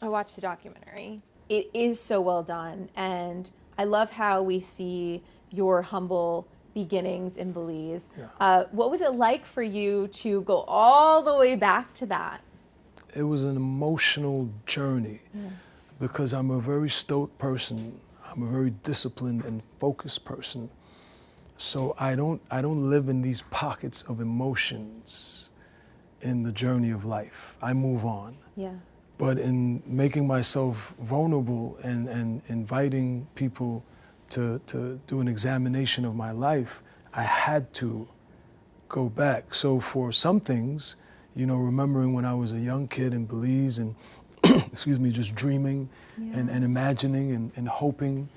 I watched the documentary. It is so well done, and I love how we see your humble beginnings in Belize. Yeah. What was it like for you to go all the way back to that? It was an emotional journey because I'm a very stoic person. I'm a very disciplined and focused person. So I don't live in these pockets of emotions in the journey of life. I move on. Yeah. But in making myself vulnerable and inviting people to do an examination of my life, I had to go back. So for some things, you know, remembering when I was a young kid in Belize and, excuse me, just dreaming and imagining and hoping,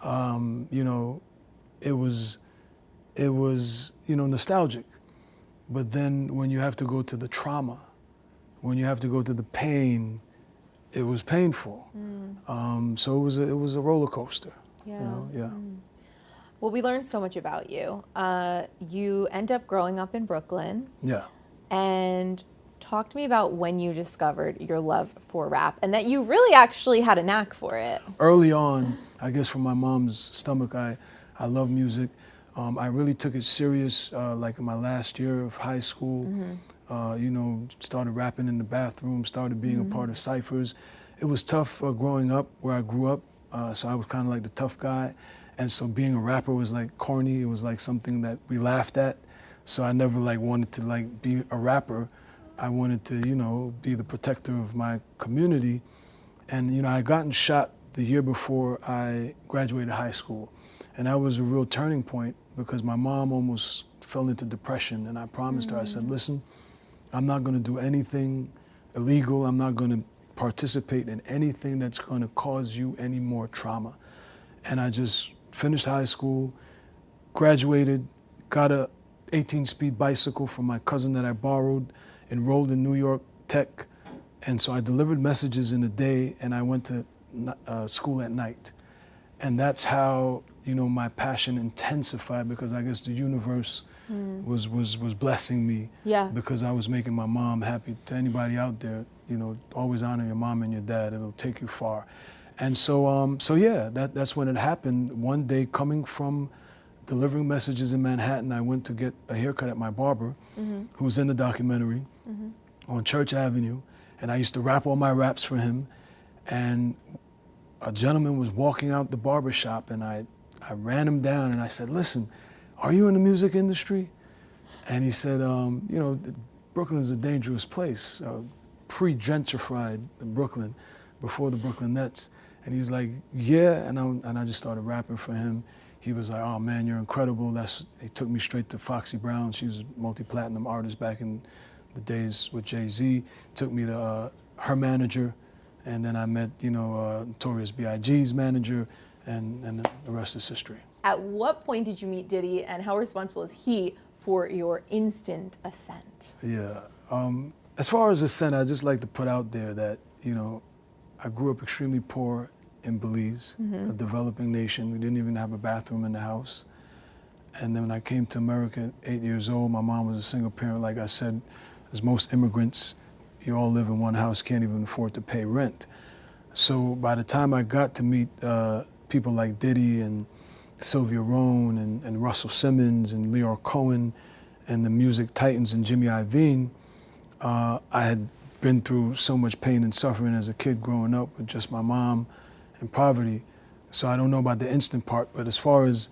you know, it was, you know, nostalgic. But then when you have to go to the trauma, when you have to go to the pain, it was painful. So it was a roller coaster. Yeah. You know? Yeah. Well, we learned so much about you. You end up growing up in Brooklyn. Yeah. And talk to me about when you discovered your love for rap and that you really actually had a knack for it. Early on, I guess from my mom's stomach, I love music. I really took it serious, like in my last year of high school. You know, started rapping in the bathroom, started being a part of ciphers. It was tough growing up where I grew up, so I was kind of like the tough guy. And so being a rapper was like corny. It was like something that we laughed at. So I never like wanted to like be a rapper. I wanted to, you know, be the protector of my community. And, you know, I had gotten shot the year before I graduated high school. And that was a real turning point because my mom almost fell into depression. And I promised her, I said, listen, I'm not going to do anything illegal. I'm not going to participate in anything that's going to cause you any more trauma. And I just finished high school, graduated, got a 18-speed bicycle from my cousin that I borrowed, enrolled in New York Tech. And so I delivered messages in the day and I went to school at night. And that's how, you know, my passion intensified because I guess the universe was blessing me because I was making my mom happy. To anybody out there, you know, always honor your mom and your dad. It'll take you far. And so, yeah, that's when it happened. One day coming from delivering messages in Manhattan, I went to get a haircut at my barber, who was in the documentary, on Church Avenue. And I used to rap all my raps for him. And a gentleman was walking out the barber shop and I ran him down and I said, listen, are you in the music industry? And he said, you know, Brooklyn's a dangerous place, pre-gentrified Brooklyn, before the Brooklyn Nets. And he's like, yeah, and I just started rapping for him. He was like, oh man, you're incredible. He took me straight to Foxy Brown. She was a multi-platinum artist back in the days with Jay-Z. Took me to her manager, and then I met, you know, Notorious B.I.G.'s manager, and the rest is history. At what point did you meet Diddy, and how responsible is he for your instant ascent? Yeah, as far as ascent, I just like to put out there that, you know, I grew up extremely poor in Belize, a developing nation. We didn't even have a bathroom in the house. And then when I came to America at 8 years old, my mom was a single parent. Like I said, as most immigrants, you all live in one house, can't even afford to pay rent. So by the time I got to meet people like Diddy and Sylvia Rhone and Russell Simmons and Leor Cohen and the music titans and Jimmy Iovine, I had been through so much pain and suffering as a kid growing up with just my mom and poverty. So I don't know about the instant part, but as far as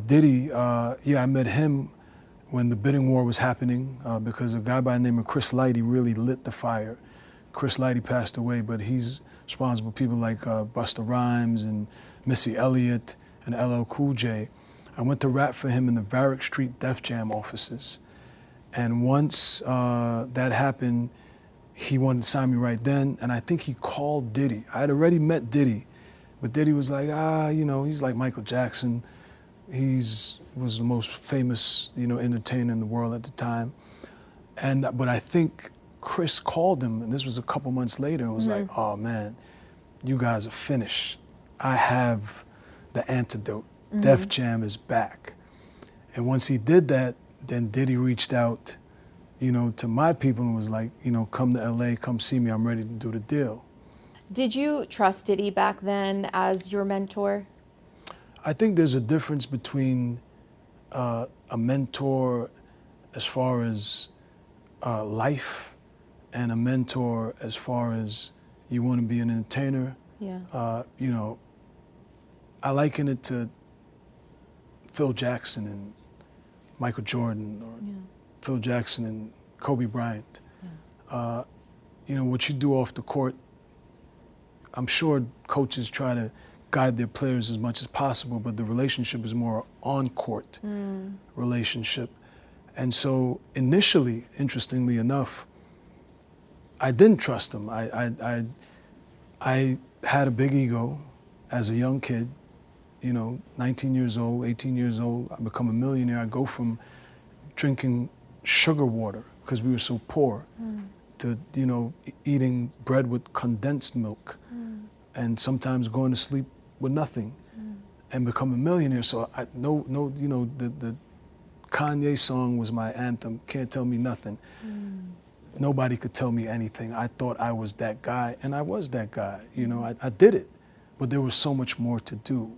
Diddy, yeah, I met him when the bidding war was happening because a guy by the name of Chris Lighty really lit the fire. Chris Lighty passed away, but he's responsible for people like Busta Rhymes and Missy Elliott and LL Cool J. I went to rap for him in the Varick Street Def Jam offices. And once that happened, he wanted to sign me right then, and I think he called Diddy. I had already met Diddy, but Diddy was like, you know, he's like Michael Jackson. Was the most famous, you know, entertainer in the world at the time. But I think Chris called him, and this was a couple months later, and was like, oh man, you guys are finished. I have the antidote. Def Jam is back. And once he did that, then Diddy reached out, you know, to my people and was like, you know, come to LA, come see me, I'm ready to do the deal. Did you trust Diddy back then as your mentor? I think there's a difference between a mentor as far as life and a mentor as far as you want to be an entertainer. Yeah. You know, I liken it to Phil Jackson and Michael Jordan, or Phil Jackson and Kobe Bryant. Yeah. You know, what you do off the court, I'm sure coaches try to guide their players as much as possible, but the relationship is more on-court relationship. And so initially, interestingly enough, I didn't trust him. I had a big ego as a young kid, you know, 19 years old, 18 years old. I become a millionaire. I go from drinking sugar water because we were so poor to, you know, eating bread with condensed milk and sometimes going to sleep with nothing and become a millionaire. So you know, the Kanye song was my anthem, Can't Tell Me Nothing. Nobody could tell me anything. I thought I was that guy, and I was that guy. You know, I did it, but there was so much more to do.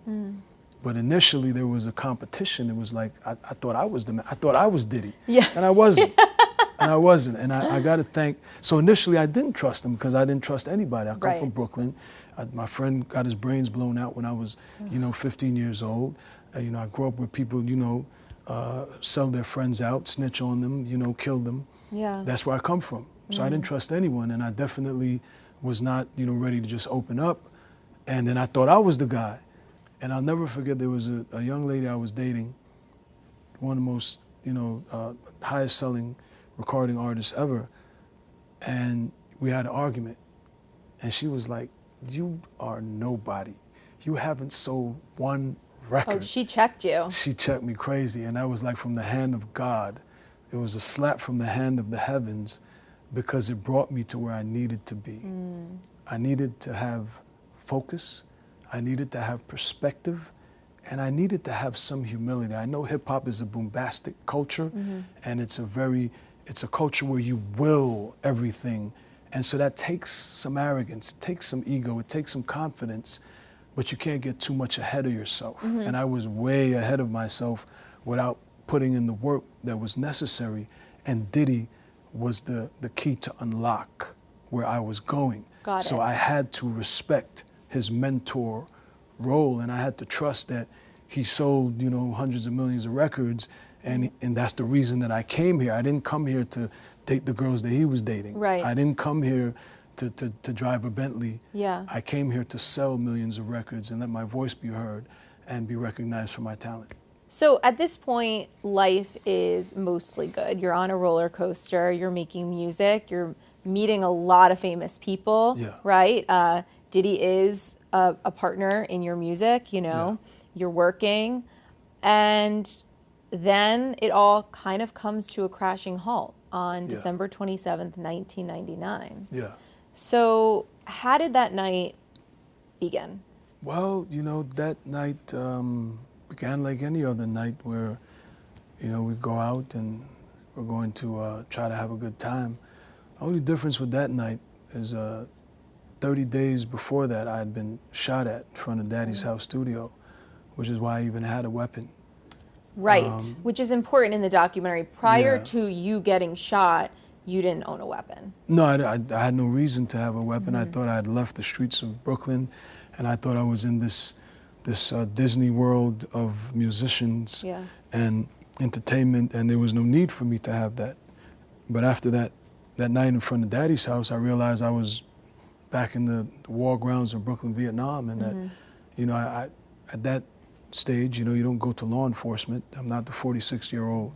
But initially there was a competition. It was like, I thought I was the man. I thought I was Diddy, and I wasn't. And I wasn't, and I got to thank, so initially I didn't trust him because I didn't trust anybody. I come from Brooklyn. My friend got his brains blown out when I was, you know, 15 years old. You know, I grew up where people, you know, sell their friends out, snitch on them, you know, kill them. Yeah. That's where I come from. So I didn't trust anyone, and I definitely was not, you know, ready to just open up. And then I thought I was the guy. And I'll never forget, there was a young lady I was dating, one of the most, you know, highest selling recording artists ever. And we had an argument. And she was like, you are nobody. You haven't sold one record. Oh, she checked you. She checked me crazy. And that was like from the hand of God. It was a slap from the hand of the heavens because it brought me to where I needed to be. I needed to have focus. I needed to have perspective. And I needed to have some humility. I know hip hop is a bombastic culture, and it's a culture where you will everything. And so that takes some arrogance, it takes some ego, it takes some confidence, but you can't get too much ahead of yourself. And I was way ahead of myself without putting in the work that was necessary. And Diddy was the key to unlock where I was going. Got so it. I had to respect his mentor role, and I had to trust that he sold, you know, hundreds of millions of records, and that's the reason that I came here. I didn't come here to date the girls that he was dating. Right. I didn't come here to drive a Bentley. Yeah. I came here to sell millions of records and let my voice be heard and be recognized for my talent. So at this point, life is mostly good. You're on a roller coaster, you're making music, you're meeting a lot of famous people, right? Diddy is a partner in your music, you know, you're working, and then it all kind of comes to a crashing halt on December 27th, 1999. Yeah. So how did that night begin? Well, you know, that night began like any other night where, you know, we go out and we're going to try to have a good time. The only difference with that night is 30 days before that, I had been shot at in front of Daddy's house studio, which is why I even had a weapon. Right, which is important in the documentary. Prior to you getting shot, you didn't own a weapon. No, I had no reason to have a weapon. I thought I had left the streets of Brooklyn, and I thought I was in this Disney world of musicians and entertainment, and there was no need for me to have that. But after that night in front of Daddy's house, I realized I was back in the war grounds of Brooklyn, Vietnam, and that, you know, I at that stage, you know, you don't go to law enforcement. I'm not the 46-year-old.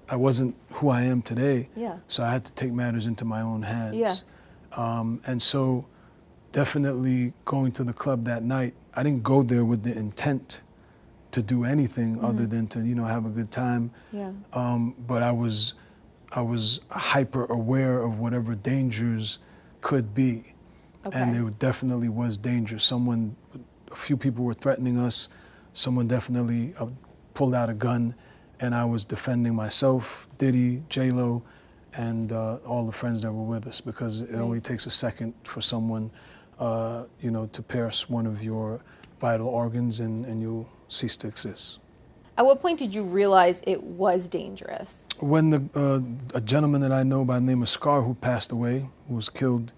I wasn't who I am today, so I had to take matters into my own hands. And so definitely going to the club that night, I didn't go there with the intent to do anything other than to, you know, have a good time. But I was hyper aware of whatever dangers could be. And there definitely was danger. A few people were threatening us. Someone definitely pulled out a gun, and I was defending myself, Diddy, J-Lo, and all the friends that were with us, because it only takes a second for someone to pierce one of your vital organs, and you'll cease to exist. At what point did you realize it was dangerous? When a gentleman that I know by the name of Scar, who passed away, who was killed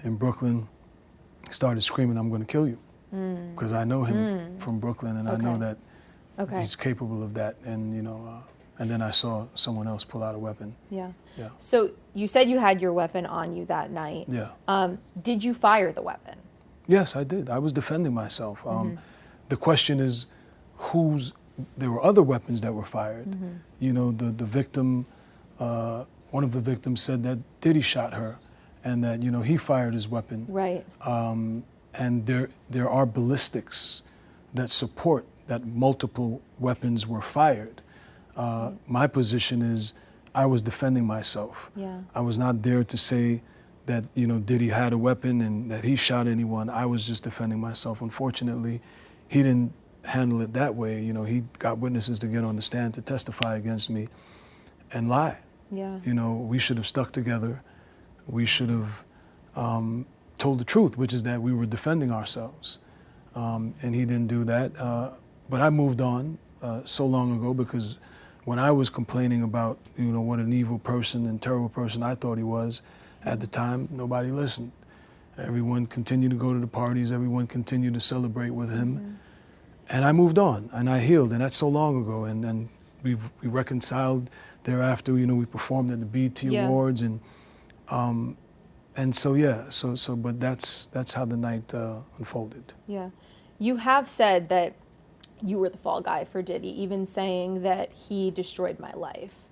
in Brooklyn, started screaming, "I'm going to kill you," because I know him from Brooklyn, and I know that he's capable of that. And and then I saw someone else pull out a weapon. Yeah. Yeah. So you said you had your weapon on you that night. Yeah. Did you fire the weapon? Yes, I did. I was defending myself. The question is, there were other weapons that were fired. The victim, one of the victims said that Diddy shot her, and that he fired his weapon. Right. And there are ballistics that support that multiple weapons were fired. My position is, I was defending myself. Yeah. I was not there to say that Diddy had a weapon and that he shot anyone. I was just defending myself. Unfortunately, he didn't handle it that way. He got witnesses to get on the stand to testify against me and lie. Yeah. We should have stuck together. We should have told the truth, which is that we were defending ourselves. And he didn't do that. But I moved on so long ago, because when I was complaining about what an evil person and terrible person I thought he was at the time, nobody listened. Everyone continued to go to the parties. Everyone continued to celebrate with him. And I moved on, and I healed, and that's so long ago. And we reconciled thereafter. We performed at the BET Awards, and so yeah. But that's how the night unfolded. Yeah, you have said that you were the fall guy for Diddy, even saying that he destroyed my life.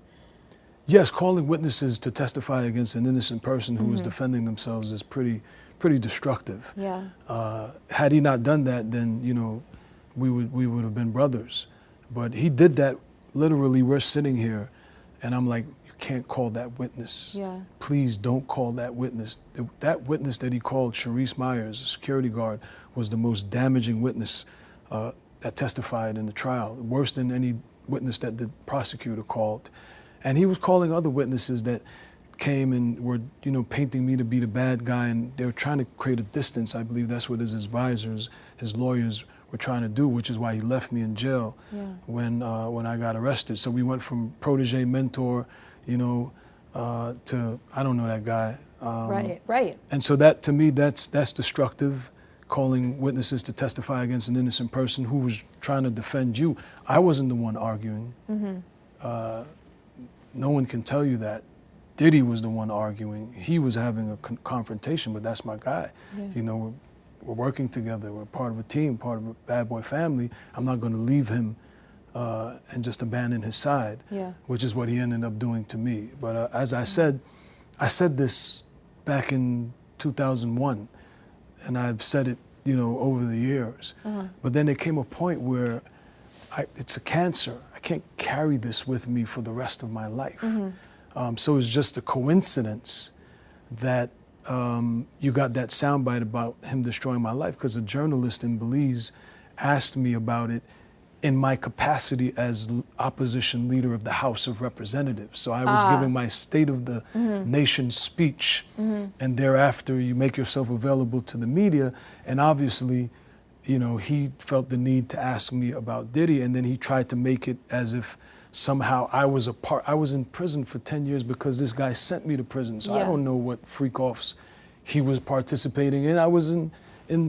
Yes, calling witnesses to testify against an innocent person who was defending themselves is pretty destructive. Yeah. Had he not done that, then we would have been brothers. But he did that. Literally, we're sitting here, and I'm like, you can't call that witness. Yeah. Please don't call that witness. That witness that he called, Sharice Myers, a security guard, was the most damaging witness that testified in the trial, worse than any witness that the prosecutor called. And he was calling other witnesses that came and were, painting me to be the bad guy, and they were trying to create a distance. I believe that's what his advisors, his lawyers were trying to do, which is why he left me in jail when I got arrested. So we went from protege, mentor, to, I don't know that guy. Right. And so that, to me, that's destructive, calling witnesses to testify against an innocent person who was trying to defend you. I wasn't the one arguing. No one can tell you that. Diddy was the one arguing. He was having a confrontation, but that's my guy. Yeah. We're working together. We're part of a team, part of a bad boy family. I'm not going to leave him and just abandon his side, which is what he ended up doing to me. But as I said this back in 2001, and I've said it, over the years. But then there came a point where it's a cancer. I can't carry this with me for the rest of my life. So it's just a coincidence that you got that soundbite about him destroying my life, because a journalist in Belize asked me about it in my capacity as opposition leader of the House of Representatives. So I was giving my State of the Nation speech, and thereafter you make yourself available to the media, and obviously, he felt the need to ask me about Diddy, and then he tried to make it as if somehow I was I was in prison for 10 years because this guy sent me to prison. So I don't know what freak-offs he was participating in. I was in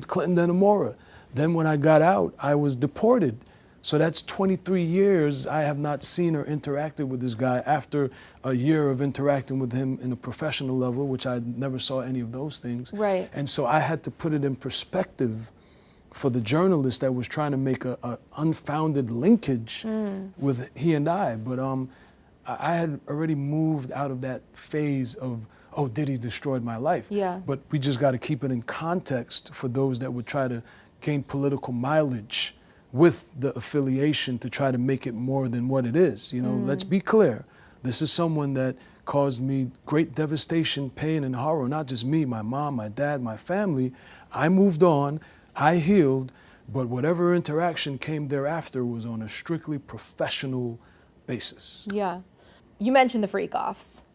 Clinton Denimora. Then when I got out, I was deported. So that's 23 years I have not seen or interacted with this guy after a year of interacting with him in a professional level, which I never saw any of those things. Right. And so I had to put it in perspective for the journalist that was trying to make a unfounded linkage with he and I. But I had already moved out of that phase of, oh, Diddy destroyed my life. Yeah. But we just got to keep it in context for those that would try to gain political mileage with the affiliation to try to make it more than what it is. Let's be clear. This is someone that caused me great devastation, pain, and horror. Not just me, my mom, my dad, my family. I moved on, I healed, but whatever interaction came thereafter was on a strictly professional basis. Yeah. You mentioned the freak-offs.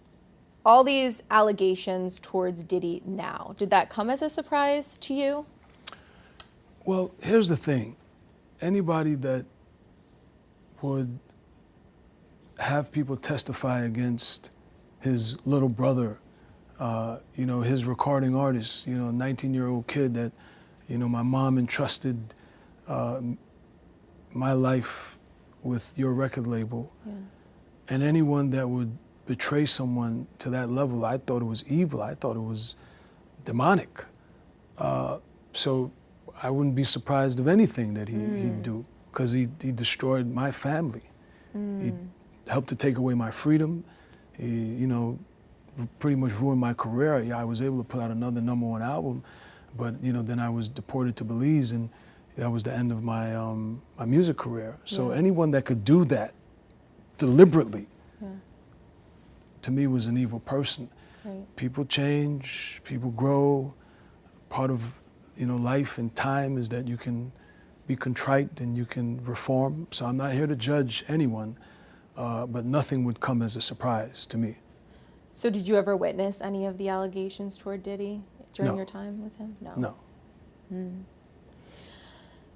all these allegations towards Diddy now, did that come as a surprise to you? Well, here's the thing. Anybody that would have people testify against his little brother, you know, his recording artist, you know, a 19-year-old kid that, you know, my mom entrusted my life with your record label. Yeah. And anyone that would betray someone to that level, I thought it was evil. I thought it was demonic. So I wouldn't be surprised of anything that he'd do, because he destroyed my family. He helped to take away my freedom. He, you know, pretty much ruined my career. Yeah, I was able to put out another #1 album, but you know, then I was deported to Belize, and that was the end of my my music career. So anyone that could do that deliberately, to me, was an evil person. Right. People change, people grow. Part of, you know, life and time is that you can be contrite and you can reform. So I'm not here to judge anyone, but nothing would come as a surprise to me. So did you ever witness any of the allegations toward Diddy during your time with him? No. No.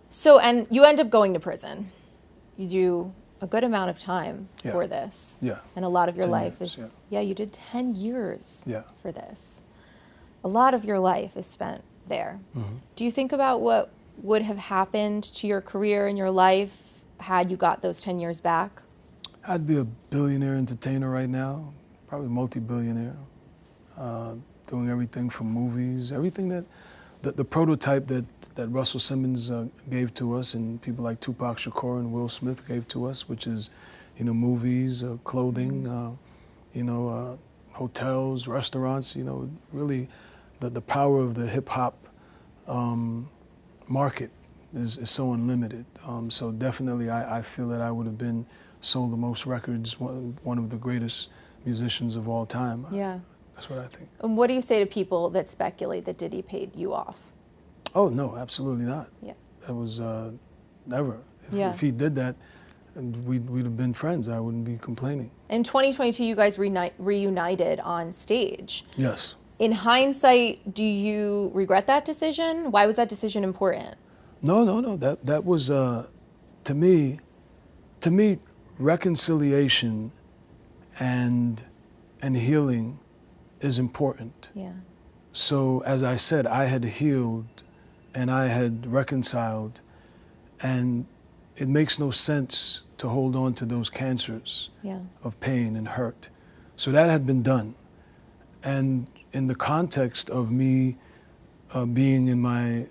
So, and you end up going to prison. You do a good amount of time for this. Yeah. And a lot of your life is, you did 10 years for this. A lot of your life is spent there. Do you think about what would have happened to your career and your life had you got those 10 years back? I'd be a billionaire entertainer right now, probably multi-billionaire, doing everything from movies, everything that, the prototype that Russell Simmons gave to us, and people like Tupac Shakur and Will Smith gave to us, which is, you know, movies, clothing, you know, hotels, restaurants, you know, really the power of the hip hop market is so unlimited. So definitely I feel that I would have been sold the most records, one of the greatest musicians of all time. Yeah. That's what I think. And what do you say to people that speculate that Diddy paid you off? Oh, no, absolutely not. Yeah. That was never. If he did that, we'd have been friends. I wouldn't be complaining. In 2022, you guys reunited on stage. Yes. In hindsight, do you regret that decision? Why was that decision important? No. That was, to me, reconciliation and healing is important. Yeah. So as I said, I had healed and I had reconciled, and it makes no sense to hold on to those cancers of pain and hurt. So that had been done. And in the context of me being in my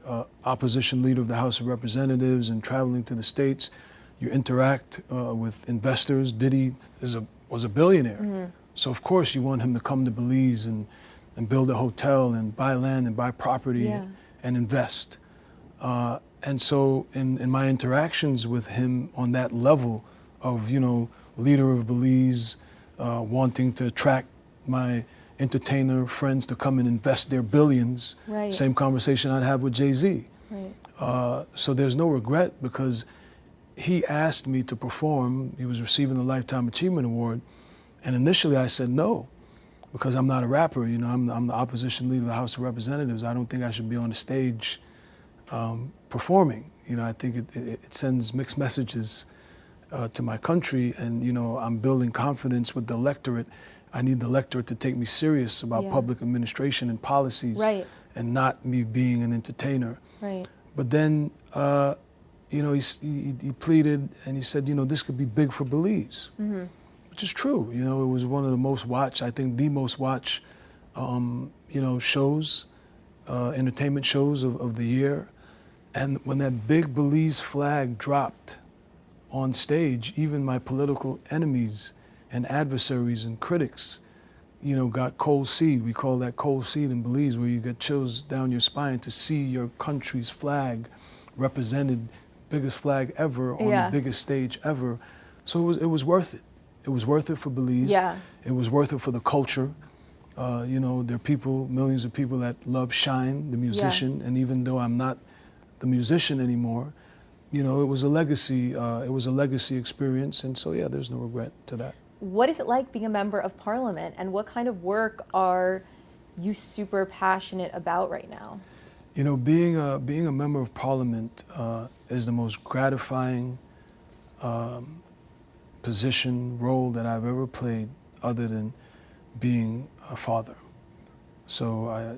opposition leader of the House of Representatives and traveling to the States, you interact with investors. Diddy was a billionaire. So of course you want him to come to Belize and build a hotel and buy land and buy property and invest. And so in my interactions with him on that level of, you know, leader of Belize, wanting to attract my entertainer friends to come and invest their billions, same conversation I'd have with Jay-Z. So there's no regret, because he asked me to perform. He was receiving the Lifetime Achievement Award. And initially I said no, because I'm not a rapper. You know, I'm the opposition leader of the House of Representatives. I don't think I should be on the stage performing. You know, I think it sends mixed messages to my country, and you know, I'm building confidence with the electorate. I need the electorate to take me serious about public administration and policies, and not me being an entertainer. But then, you know, he pleaded and he said, you know, this could be big for Belize. Which is true. You know, it was one of the most watched, I think the most watched, you know, shows, entertainment shows of the year. And when that big Belize flag dropped on stage, even my political enemies and adversaries and critics, you know, got cold seed. We call that cold seed in Belize, where you get chills down your spine to see your country's flag represented, biggest flag ever on the biggest stage ever. So it was worth it. It was worth it for Belize. It was worth it for the culture. You know, there are people, millions of people that love Shyne, the musician, and even though I'm not the musician anymore, you know, it was a legacy. It was a legacy experience, and so there's no regret to that. what is it like being a member of parliament, and what kind of work are you super passionate about right now? You know, being a member of parliament is the most gratifying position, role that I've ever played, other than being a father. So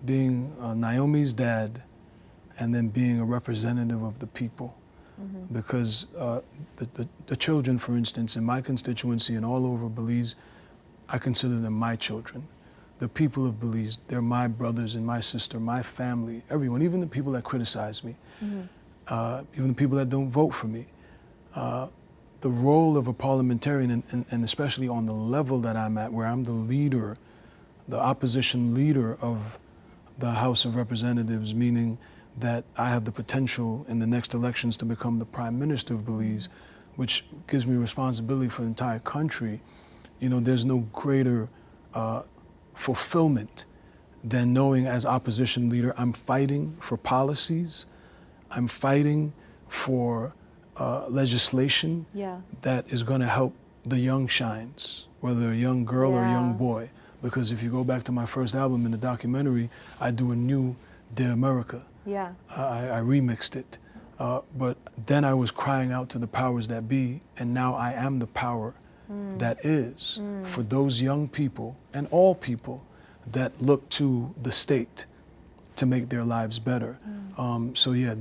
being Naomi's dad, and then being a representative of the people. Because the children, for instance, in my constituency and all over Belize, I consider them my children. The people of Belize, they're my brothers and my sister, my family, everyone, even the people that criticize me, even the people that don't vote for me. The role of a parliamentarian, and especially on the level that I'm at, where I'm the leader, the opposition leader of the House of Representatives, meaning that I have the potential in the next elections to become the Prime Minister of Belize, which gives me responsibility for the entire country. You know, there's no greater fulfillment than knowing, as opposition leader, I'm fighting for policies, I'm fighting for legislation that is going to help the young Shynes, whether a young girl or a young boy. Because if you go back to my first album in the documentary, I do a new Dear America. I remixed it. But then I was crying out to the powers that be, and now I am the power that is for those young people and all people that look to the state to make their lives better. So yeah,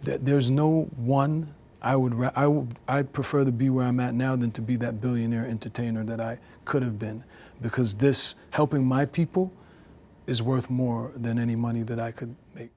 there's no one. I'd prefer to be where I'm at now than to be that billionaire entertainer that I could have been, because this helping my people is worth more than any money that I could make.